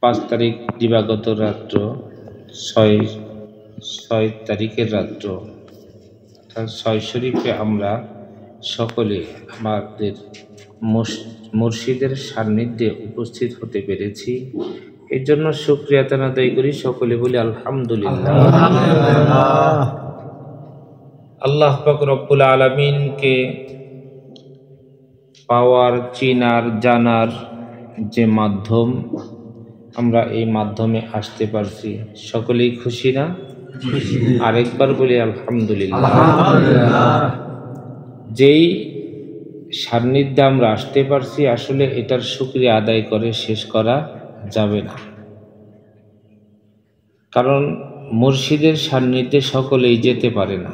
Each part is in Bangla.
5 তারিখ দিবাগত রাত্র 6 তারিখের রাত্র অর্থাৎ 6 শরীফে আমরা সকলে আমাদের মুর্শিদের সান্নিধ্যে উপস্থিত হতে পেরেছি। এর জন্য শুকরিয়া আদায় করি, সকলে বলি আলহামদুলিল্লাহ। আল্লাহ পাক রব্বুল আলামিনকে পাওয়ার, চিনার, জানার যে মাধ্যম, আমরা এই মাধ্যমে আসতে পারছি, সকলেই খুশি না? আরেকবার বলি আলহামদুলিল্লাহ। যেই সান্নিধ্যে আমরা আসতে পারছি, আসলে এটার শুকরিয়া আদায় করে শেষ করা যাবে না। কারণ মুর্শিদের সান্নিধ্যে সকলেই যেতে পারে না।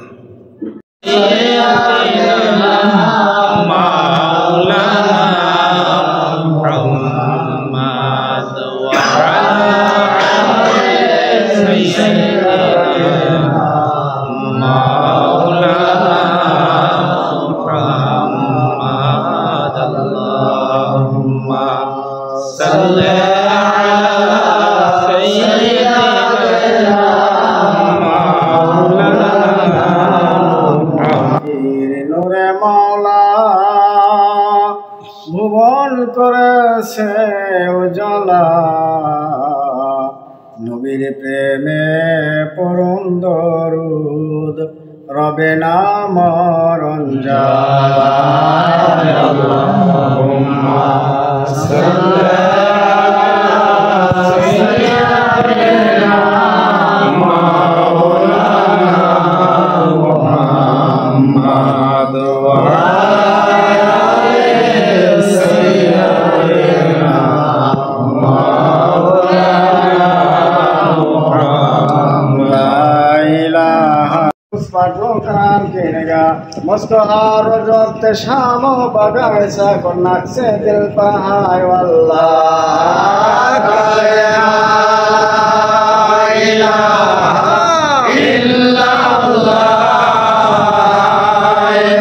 ভুবন করেছে উজালা, নবীর প্রেমে পরম দরুদ রবে না মরণ জালা। আল্লাহুম্মা সাল্লি আলা মাওলানা মুহাম্মদ ওয়া मुस्कुरार जोत शाम बगाए सको नाक से दिल पहाय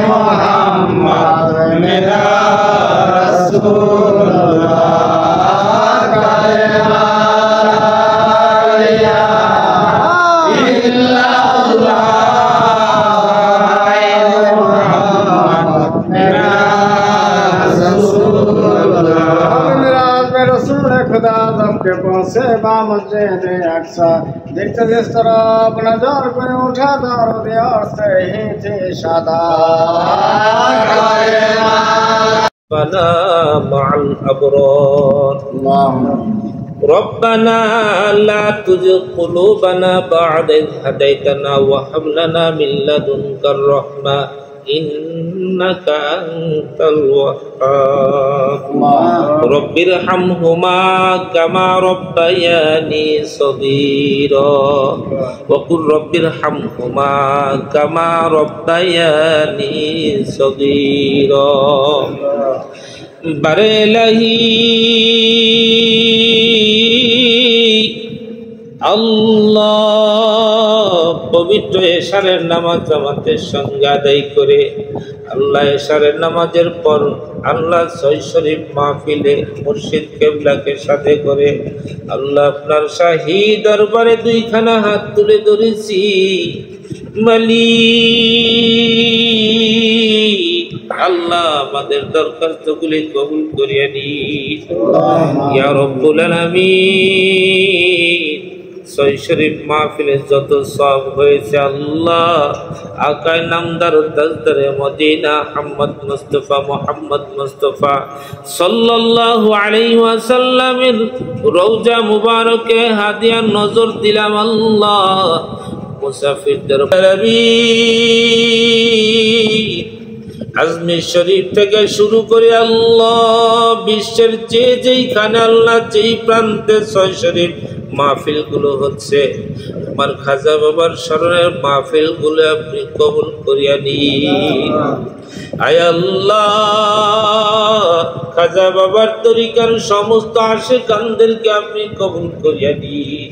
मोहम्मद मेरा खुदा दम के पहुँचे बामुझे दे अक्सा देखते जिस तरफ नजर कोई उठा दारो दिया से ही थी शादा बना मअल अबरार रब्बना ला तुज़िग़ क़ुलूबना बअद इज़ हदैतना व हब लना मिन लदुनका रहमा इन्नका अंतल वह्हाब रब्बिरहमहुमा कमा रब्बयानी सगीरा व कुल रब्बिरहमहुमा कमा रब्बयानी सगीरा बरेलही আল্লাহ পবিত্র এশারের নামাজ জামাতের সঙ্গে আদায় করে আল্লাহ এশারের নামাজের পর আল্লাহ 6 শরীফ মাহফিলে মুর্শিদ কেবলাকে সাথে করে আল্লাহ আপনার শাহী দরবারে দুইখানা হাত তুলে ধরেছি। মালিক আল্লাহ আমাদের দরখাস্তগুলি কবুল করিয়া নিন ইয়া রব্বুল আলামিন। 6 শরীফ মাহফিলে যত সওয়াব হয়েছে আল্লাহ আকায় নামদার তাজদারে মদিনা মুহাম্মদ মুস্তাফা সাল্লাল্লাহু আলাইহি ওয়াসাল্লামের রওজা মুবারকে হাদিয়া নজর দিলাম আল্লাহ। মুসাফিরদের আজমির শরীফ থেকে শুরু করে আল্লাহ বিশ্বের যেইখানে আল্লাহ যেই প্রান্তে 6 শরীফ মাহফিল গুলো হচ্ছে আমার খাজা বাবার স্মরণের মাহফিল গুলো আপনি কবুল করিয়া নিন। আয় আল্লাহ খাজা বাবার তরিকার সমস্ত আশিকানদেরকে আপনি কবুল করিয়া নিন।